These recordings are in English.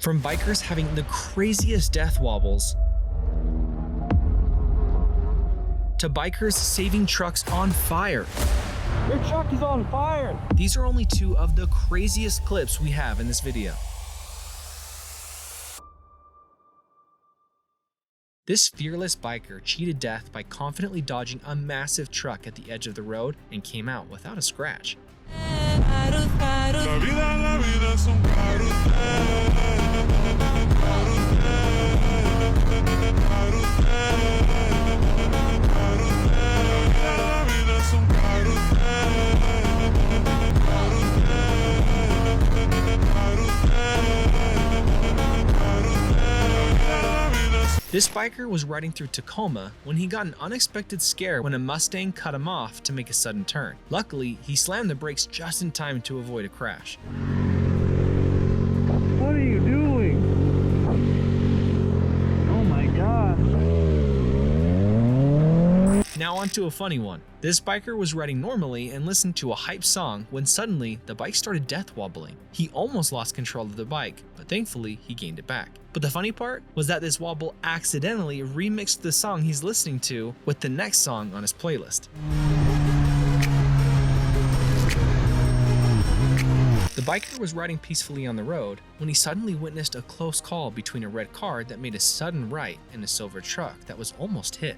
From bikers having the craziest death wobbles to bikers saving trucks on fire. Your truck is on fire! These are only two of the craziest clips we have in this video. This fearless biker cheated death by confidently dodging a massive truck at the edge of the road and came out without a scratch. This biker was riding through Tacoma when he got an unexpected scare when a Mustang cut him off to make a sudden turn. Luckily, he slammed the brakes just in time to avoid a crash. What are you doing? Oh my gosh. Now onto a funny one. This biker was riding normally and listened to a hype song when suddenly the bike started death wobbling. He almost lost control of the bike, but thankfully he gained it back. But the funny part was that this wobble accidentally remixed the song he's listening to with the next song on his playlist. The biker was riding peacefully on the road when he suddenly witnessed a close call between a red car that made a sudden right and a silver truck that was almost hit.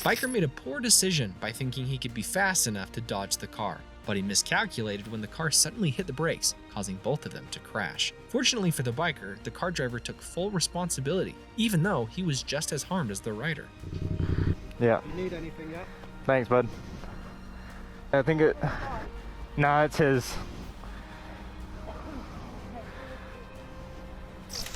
Biker made a poor decision by thinking he could be fast enough to dodge the car, but he miscalculated when the car suddenly hit the brakes, causing both of them to crash. Fortunately for the biker, the car driver took full responsibility, even though he was just as harmed as the rider. Yeah. You need anything yet? Thanks, bud. I think it... Nah, it's his.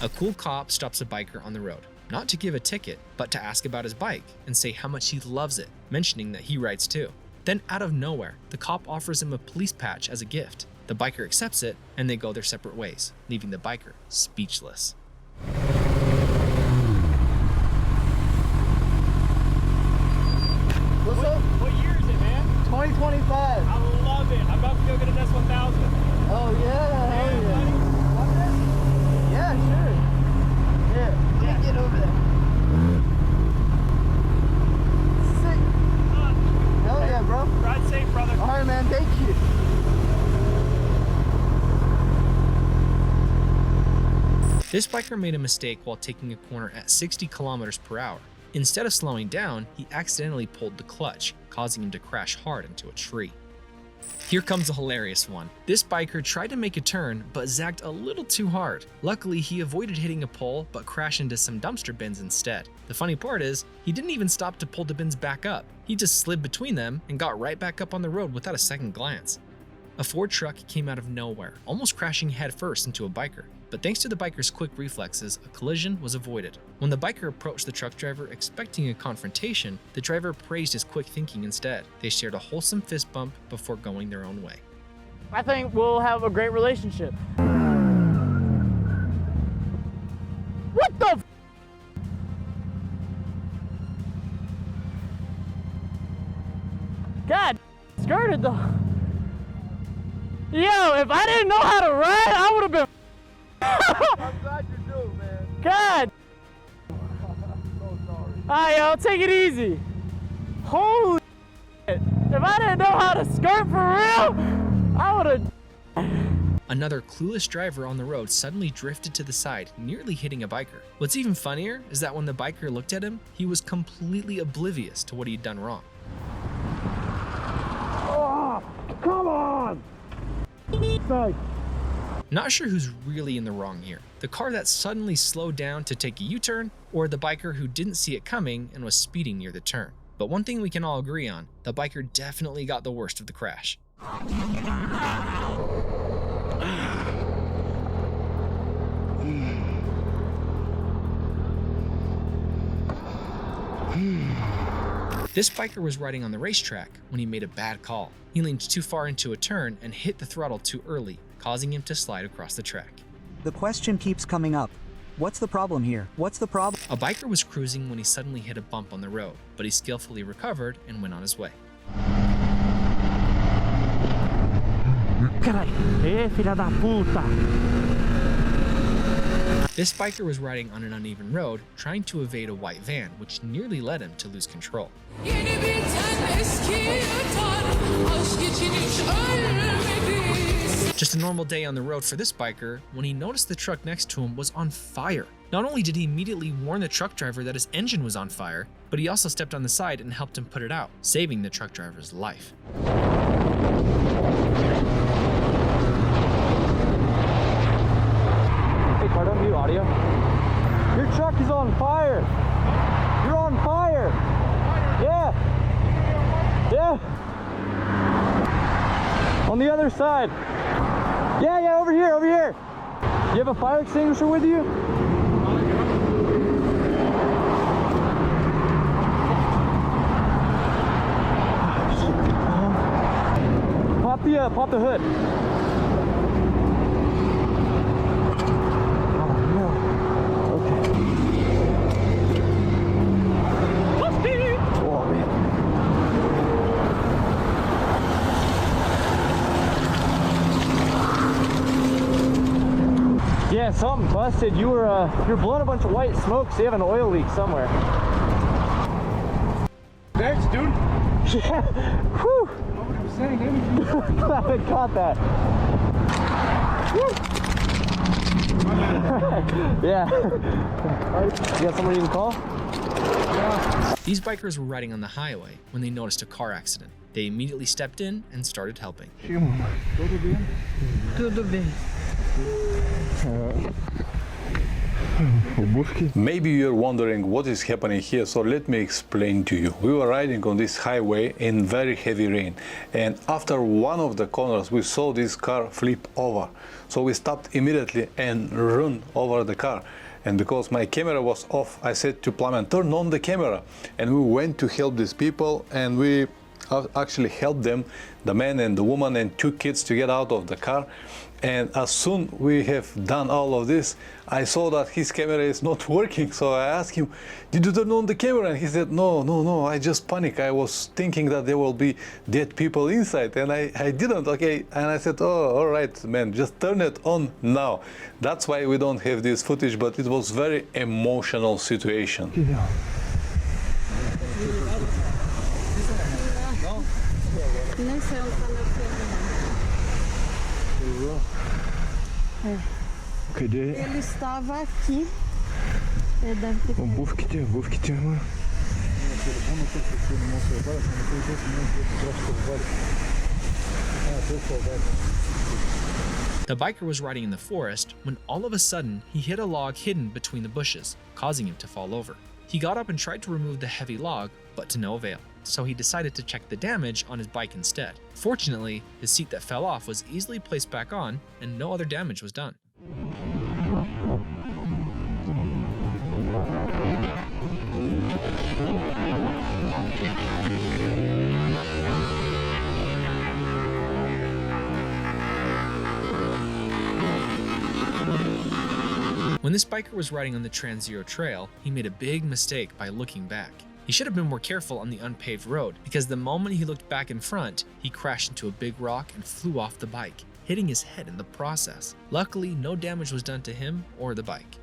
A cool cop stops a biker on the road. Not to give a ticket, but to ask about his bike and say how much he loves it, mentioning that he rides too. Then out of nowhere, the cop offers him a police patch as a gift. The biker accepts it, and they go their separate ways, leaving the biker speechless. What's up? What year is it, man? 2025. I love it. I'm about to go get an S1000. Oh yeah, hell yeah. Yeah, sure. Yeah, get over there. Sick. Hell yeah, bro. Ride safe, brother. All right, man. Thank you. This biker made a mistake while taking a corner at 60 kilometers per hour. Instead of slowing down, he accidentally pulled the clutch, causing him to crash hard into a tree. Here comes a hilarious one. This biker tried to make a turn, but zagged a little too hard. Luckily, he avoided hitting a pole, but crashed into some dumpster bins instead. The funny part is, he didn't even stop to pull the bins back up. He just slid between them and got right back up on the road without a second glance. A Ford truck came out of nowhere, almost crashing headfirst into a biker. But thanks to the biker's quick reflexes, a collision was avoided. When the biker approached the truck driver expecting a confrontation, the driver praised his quick thinking instead. They shared a wholesome fist bump before going their own way. I think we'll have a great relationship. What the f? God, skirted though. Yo, if I didn't know how to ride, I would have been. I'm glad you do, man. God. I'm so sorry. Alright, yo, take it easy. Holy shit. If I didn't know how to skirt for real, I would have. Another clueless driver on the road suddenly drifted to the side, nearly hitting a biker. What's even funnier is that when the biker looked at him, he was completely oblivious to what he'd done wrong. Oh, come on! Sorry. Not sure who's really in the wrong here. The car that suddenly slowed down to take a U-turn, or the biker who didn't see it coming and was speeding near the turn. But one thing we can all agree on, the biker definitely got the worst of the crash. This biker was riding on the racetrack when he made a bad call. He leaned too far into a turn and hit the throttle too early, causing him to slide across the track. The question keeps coming up. What's the problem here? What's the problem? A biker was cruising when he suddenly hit a bump on the road, but he skillfully recovered and went on his way. caralho. Filha da puta. This biker was riding on an uneven road, trying to evade a white van, which nearly led him to lose control. Just a normal day on the road for this biker when he noticed the truck next to him was on fire. Not only did he immediately warn the truck driver that his engine was on fire, but he also stepped on the side and helped him put it out, saving the truck driver's life. Hey, Card, unmute audio. Your truck is on fire. You're on fire. Yeah. Yeah. On the other side. Yeah, over here, over here. You have a fire extinguisher with you? Pop the hood. Oh no. Okay. Oh man. Yeah, something busted. You're blowing a bunch of white smoke, so you have an oil leak somewhere. Thanks, dude. Yeah. Whew. Nobody was saying anything. Glad I caught that. Yeah. You got somebody you can call? These bikers were riding on the highway when they noticed a car accident. They immediately stepped in and started helping. Tudo bem. Maybe you're wondering what is happening here, so let me explain to you. We were riding on this highway in very heavy rain, and after one of the corners we saw this car flip over. So we stopped immediately and run over the car. And because my camera was off, I said to Plumman, turn on the camera. And we went to help these people, and we actually helped them, the man and the woman and 2 kids, to get out of the car. And as soon we have done all of this, I saw that his camera is not working. So I asked him, did you turn on the camera? And he said, no, I just panicked. I was thinking that there will be dead people inside, and I didn't, okay. And I said, oh, all right, man, just turn it on now. That's why we don't have this footage, but it was very emotional situation. Ele estava aqui. Deve ter Vou ficar mano. The biker was riding in the forest when all of a sudden he hit a log hidden between the bushes, causing him to fall over. He got up and tried to remove the heavy log, but to no avail. So he decided to check the damage on his bike instead. Fortunately, the seat that fell off was easily placed back on and no other damage was done. When this biker was riding on the Trans-Zero Trail, he made a big mistake by looking back. He should have been more careful on the unpaved road, because the moment he looked back in front, he crashed into a big rock and flew off the bike, hitting his head in the process. Luckily, no damage was done to him or the bike.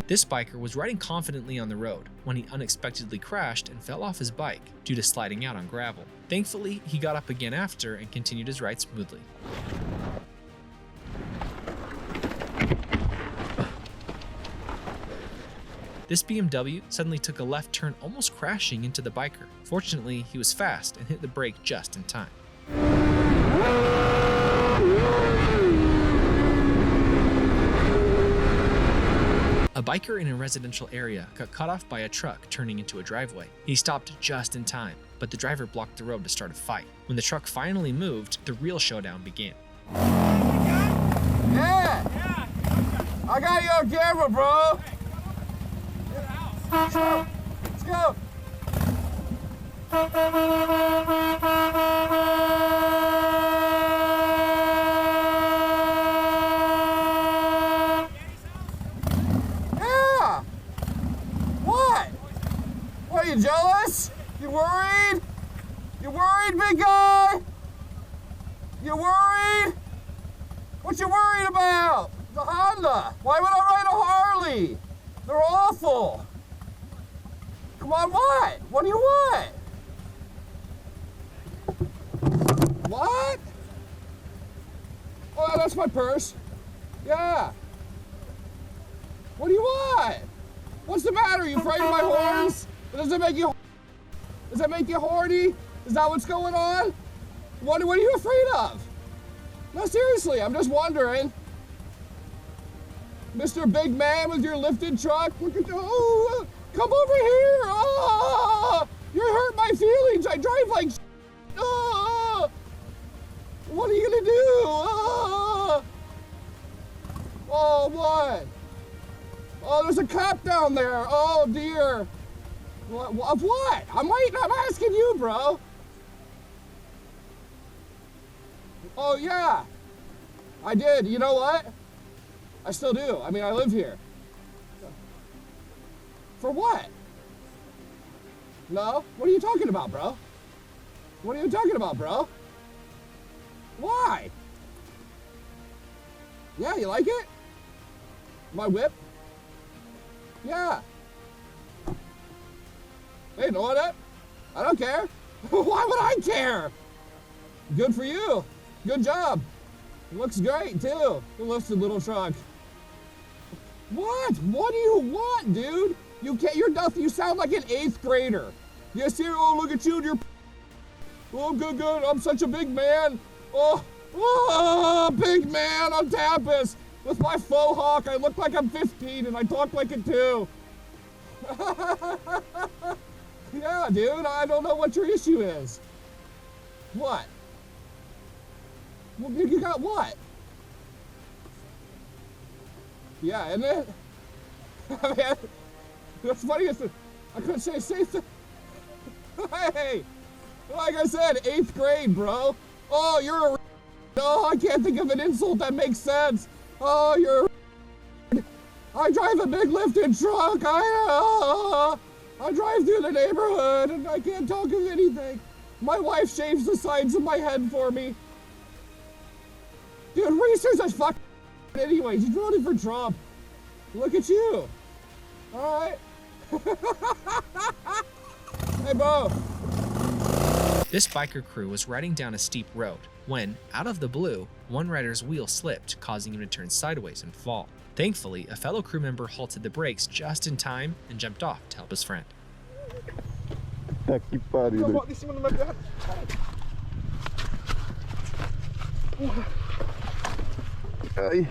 This biker was riding confidently on the road when he unexpectedly crashed and fell off his bike due to sliding out on gravel. Thankfully, he got up again after and continued his ride smoothly. This BMW suddenly took a left turn, almost crashing into the biker. Fortunately, he was fast and hit the brake just in time. A biker in a residential area got cut off by a truck turning into a driveway. He stopped just in time, but the driver blocked the road to start a fight. When the truck finally moved, the real showdown began. Yeah! I got you on camera, bro! Let's go! You worried, big guy? You worried? What you worried about? The Honda. Why would I ride a Harley? They're awful. Come on, what? What do you want? What? Oh, that's my purse. Yeah. What do you want? What's the matter? You afraid of my horns? Does it make you horny? Is that what's going on? What are you afraid of? No, seriously, I'm just wondering. Mr. Big Man with your lifted truck, look at you. Oh, come over here. Oh, you hurt my feelings. I drive like oh, what are you gonna do? Oh, what? Oh, there's a cop down there. Oh, dear. What? I'm asking you, bro. Oh, yeah. I did. You know what? I still do. I mean, I live here. For what? No? What are you talking about, bro? What are you talking about, bro? Why? Yeah, you like it? My whip? Yeah. Hey, you know what? I don't care. Why would I care? Good for you. Good job. It looks great, too. The lifted little truck. What? What do you want, dude? You can't, you're nothing. You sound like an 8th grader. Yes, here. Oh, look at you and your. Oh, good. I'm such a big man. Oh, big man on Tapas. With my faux hawk, I look like I'm 15 and I talk like it too. Yeah, dude, I don't know what your issue is. What? Well, you got what? Yeah, isn't it? I mean, that's funny. I couldn't say safe. Hey, like I said, 8th grade, bro. Oh, you're a. Oh, I can't think of an insult that makes sense. Oh, you're. I drive a big lifted truck. I drive through the neighborhood and I can't talk of anything. My wife shaves the sides of my head for me. Dude, Reese's a fuck. Anyways, he's voting for Trump. Look at you. All right. Hey, bro. This biker crew was riding down a steep road when, out of the blue, one rider's wheel slipped, causing him to turn sideways and fall. Thankfully, a fellow crew member halted the brakes just in time and jumped off to help his friend. Que pariu. Bota em cima do meu carro. Ai.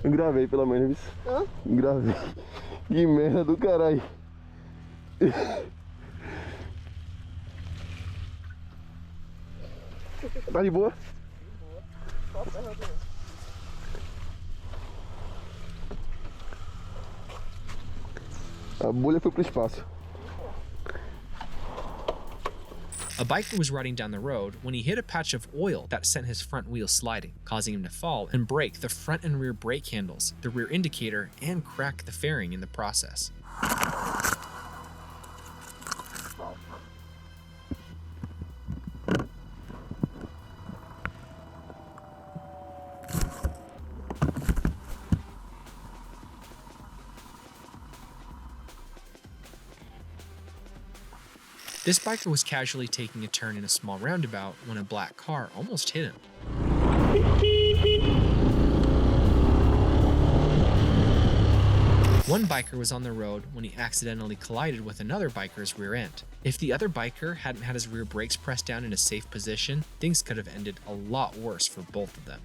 Eu gravei pelo menos. Hã? Gravei. Que merda do caralho. Tá de boa? A bolha foi pro espaço. A biker was riding down the road when he hit a patch of oil that sent his front wheel sliding, causing him to fall and break the front and rear brake handles, the rear indicator, and crack the fairing in the process. This biker was casually taking a turn in a small roundabout when a black car almost hit him. One biker was on the road when he accidentally collided with another biker's rear end. If the other biker hadn't had his rear brakes pressed down in a safe position, things could have ended a lot worse for both of them.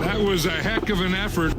That was a heck of an effort.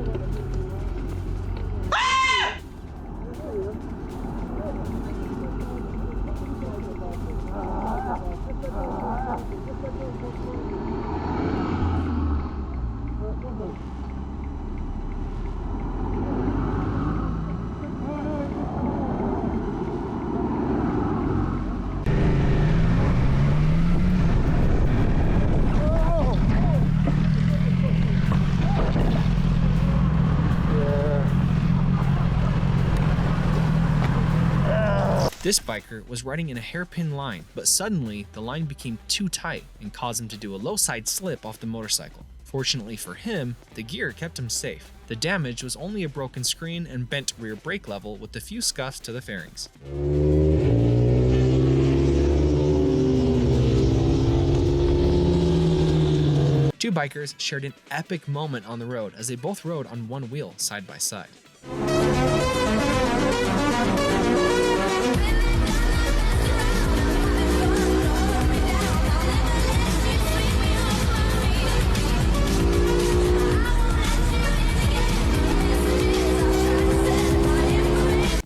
This biker was riding in a hairpin line, but suddenly the line became too tight and caused him to do a low side slip off the motorcycle. Fortunately for him, the gear kept him safe. The damage was only a broken screen and bent rear brake level with a few scuffs to the fairings. Two bikers shared an epic moment on the road as they both rode on one wheel side by side.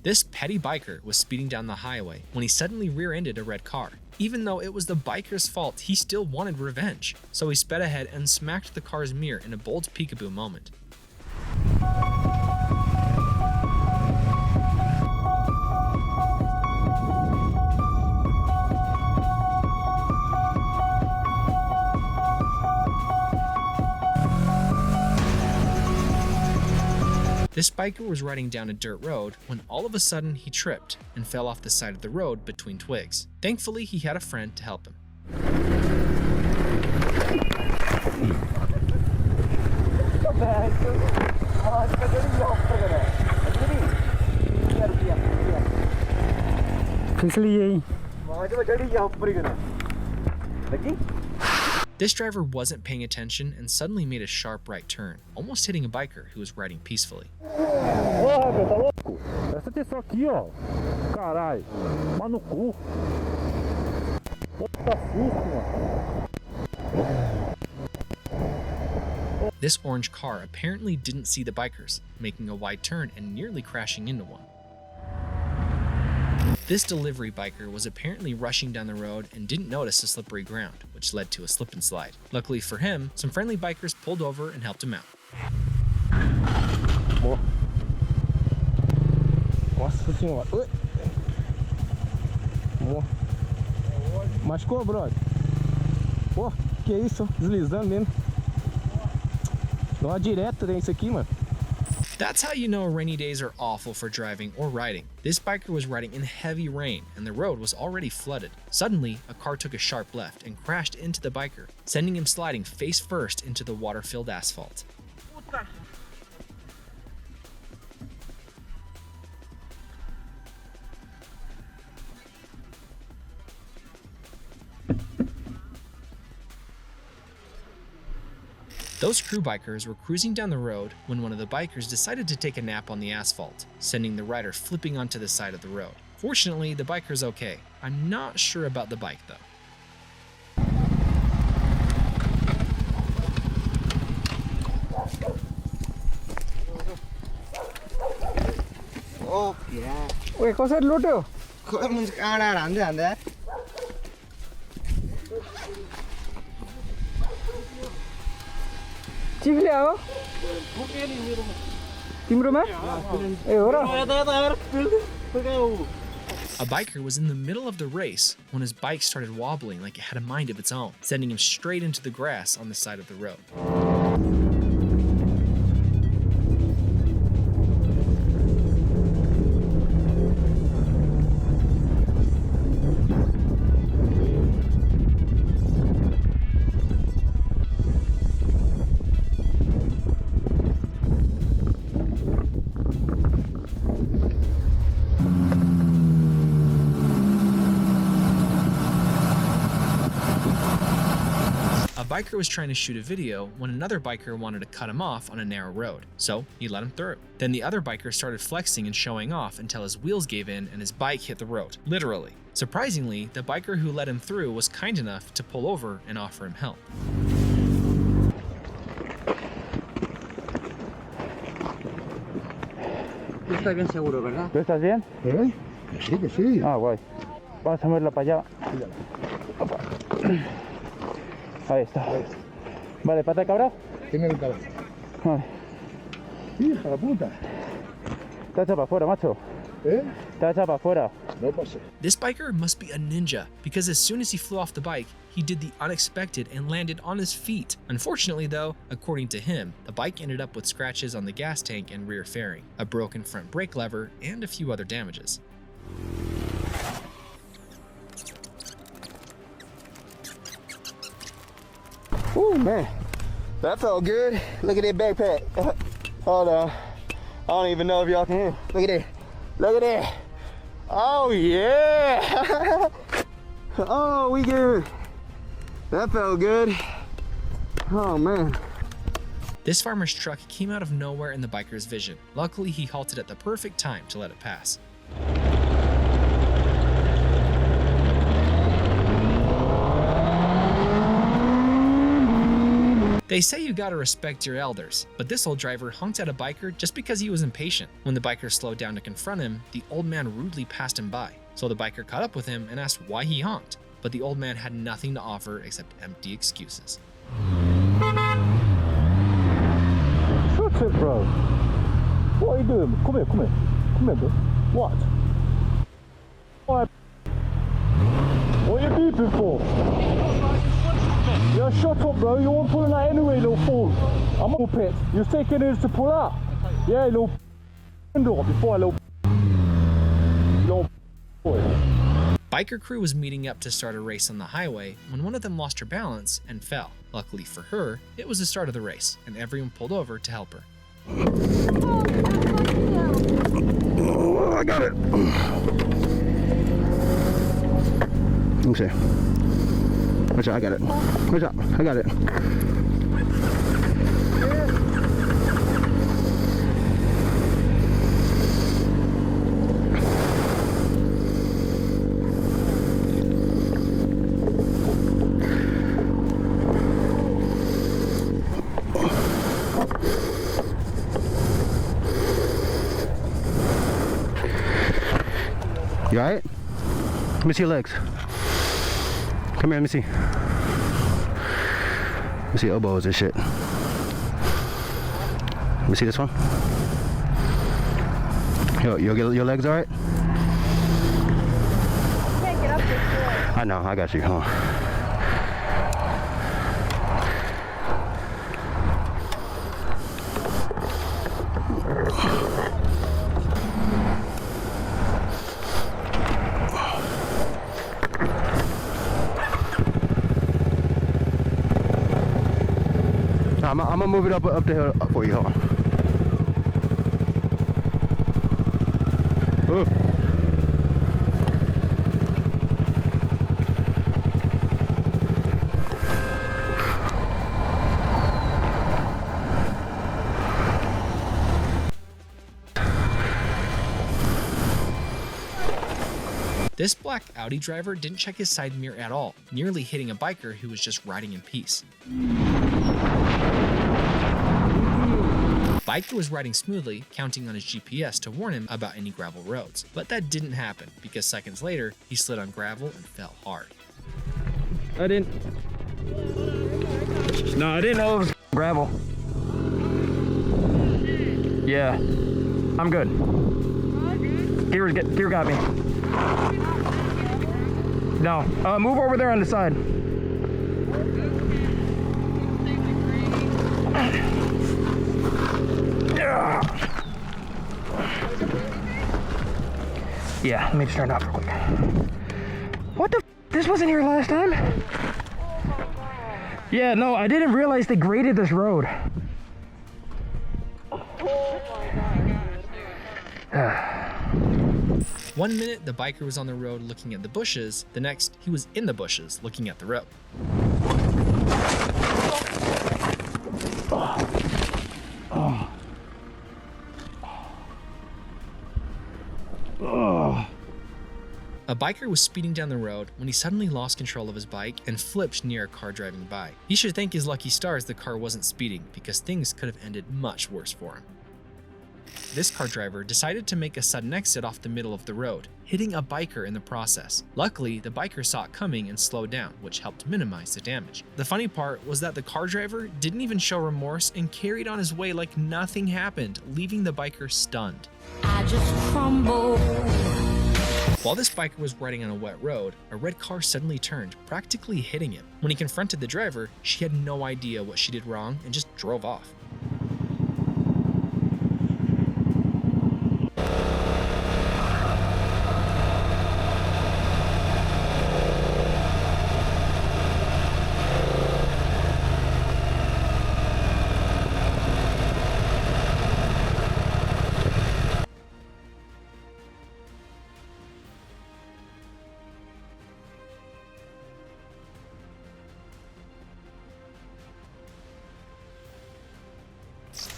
This petty biker was speeding down the highway when he suddenly rear-ended a red car. Even though it was the biker's fault, he still wanted revenge. So he sped ahead and smacked the car's mirror in a bold peekaboo moment. This biker was riding down a dirt road when all of a sudden he tripped and fell off the side of the road between twigs. Thankfully, he had a friend to help him. This driver wasn't paying attention and suddenly made a sharp right turn, almost hitting a biker who was riding peacefully. Essa atenção aqui, ó. Caralho. Mas no cu. This orange car apparently didn't see the bikers, making a wide turn and nearly crashing into one. This delivery biker was apparently rushing down the road and didn't notice the slippery ground, which led to a slip and slide. Luckily for him, some friendly bikers pulled over and helped him out. Nossa senhora. Machucou, brother? Pô, que isso? Deslizando mesmo. Dá uma direta nisso aqui, mano. That's how you know rainy days are awful for driving or riding. This biker was riding in heavy rain and the road was already flooded. Suddenly, a car took a sharp left and crashed into the biker, sending him sliding face first into the water-filled asphalt. Those crew bikers were cruising down the road when one of the bikers decided to take a nap on the asphalt, sending the rider flipping onto the side of the road. Fortunately, the biker's okay. I'm not sure about the bike though. Oh, yeah. Wait, कसरी लुट्यो? खोइ मुझे काँडा हान्दै हान्दै चिप्ले हो? तिम्रोमा? ए हो र? A biker was in the middle of the race when his bike started wobbling like it had a mind of its own, sending him straight into the grass on the side of the road. A biker was trying to shoot a video when another biker wanted to cut him off on a narrow road, so he let him through. Then the other biker started flexing and showing off until his wheels gave in and his bike hit the road, literally. Surprisingly, the biker who let him through was kind enough to pull over and offer him help. ¿Estás bien seguro, verdad? ¿Tú estás bien? Sí, que sí. Ah, guay. Vamos a moverla para allá. Ahí está. Vale, pata de cabra. Tiene el cabeza. Vale. Hija de puta. Está hecha para afuera, macho. Está hecha para afuera. No pase. This biker must be a ninja, because as soon as he flew off the bike, he did the unexpected and landed on his feet. Unfortunately though, according to him, the bike ended up with scratches on the gas tank and rear fairing, a broken front brake lever, and a few other damages. Ooh, man. That felt good. Look at that backpack. Hold on. I don't even know if y'all can hear. Look at that. Look at that. Oh, yeah. Oh, we good. That felt good. Oh, man. This farmer's truck came out of nowhere in the biker's vision. Luckily, he halted at the perfect time to let it pass. They say you gotta respect your elders, but this old driver honked at a biker just because he was impatient. When the biker slowed down to confront him, the old man rudely passed him by. So the biker caught up with him and asked why he honked, but the old man had nothing to offer except empty excuses. Shut it, bro. What are you doing? Come here, come here. Come here, bro. What? What are you beeping for? Yeah, shut up, bro. You won't pull that anyway, little fool. I'm up it. You're taking us to pull out. Yeah, little door before a little boy. Biker crew was meeting up to start a race on the highway when one of them lost her balance and fell. Luckily for her, it was the start of the race, and everyone pulled over to help her. Oh, I got it. Let me see. Watch out, I got it. Watch out, I got it. You alright? Let me see your legs. Come here, let me see. Let me see elbows and shit. Let me see this one. Yo, your legs alright? Can't get up this way. I know, I got you. Hold on. I'm gonna move it up the hill for you. Hold on. Ooh. This black Audi driver didn't check his side mirror at all, nearly hitting a biker who was just riding in peace. Biker was riding smoothly, counting on his GPS to warn him about any gravel roads. But that didn't happen, because seconds later, he slid on gravel and fell hard. I didn't know it was gravel. Yeah, I'm good. Gear got me. No, move over there on the side. Yeah, let me just turn it off real quick. What the f? This wasn't here last time? Yeah, no, I didn't realize they graded this road. One minute, the biker was on the road looking at the bushes. The next, he was in the bushes looking at the road. A biker was speeding down the road when he suddenly lost control of his bike and flipped near a car driving by. He should thank his lucky stars the car wasn't speeding, because things could have ended much worse for him. This car driver decided to make a sudden exit off the middle of the road, hitting a biker in the process. Luckily, the biker saw it coming and slowed down, which helped minimize the damage. The funny part was that the car driver didn't even show remorse and carried on his way like nothing happened, leaving the biker stunned. I just crumble. While this biker was riding on a wet road, a red car suddenly turned, practically hitting him. When he confronted the driver, she had no idea what she did wrong and just drove off.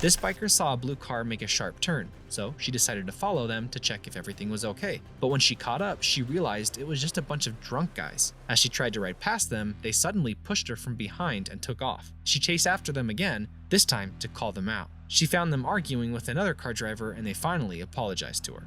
This biker saw a blue car make a sharp turn, so she decided to follow them to check if everything was okay. But when she caught up, she realized it was just a bunch of drunk guys. As she tried to ride past them, they suddenly pushed her from behind and took off. She chased after them again, this time to call them out. She found them arguing with another car driver and they finally apologized to her.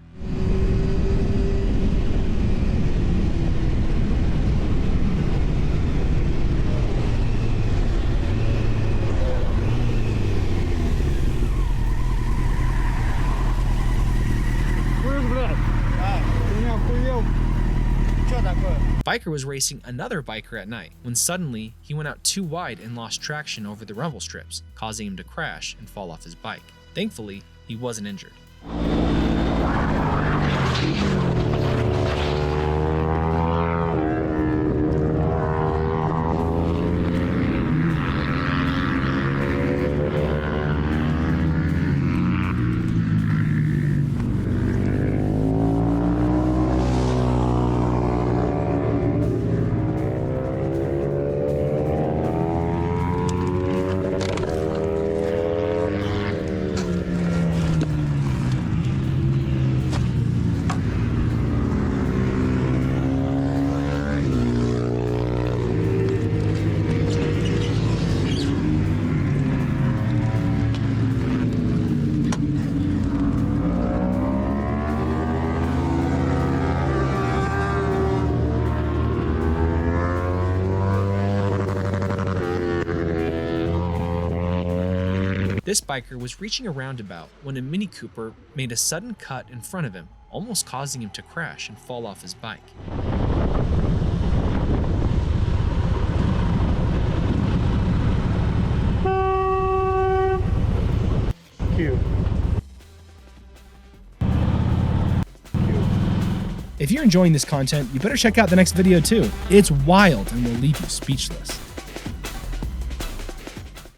Biker was racing another biker at night when suddenly he went out too wide and lost traction over the rumble strips, causing him to crash and fall off his bike. Thankfully, he wasn't injured. This biker was reaching a roundabout when a Mini Cooper made a sudden cut in front of him, almost causing him to crash and fall off his bike. If you're enjoying this content, you better check out the next video too. It's wild and will leave you speechless.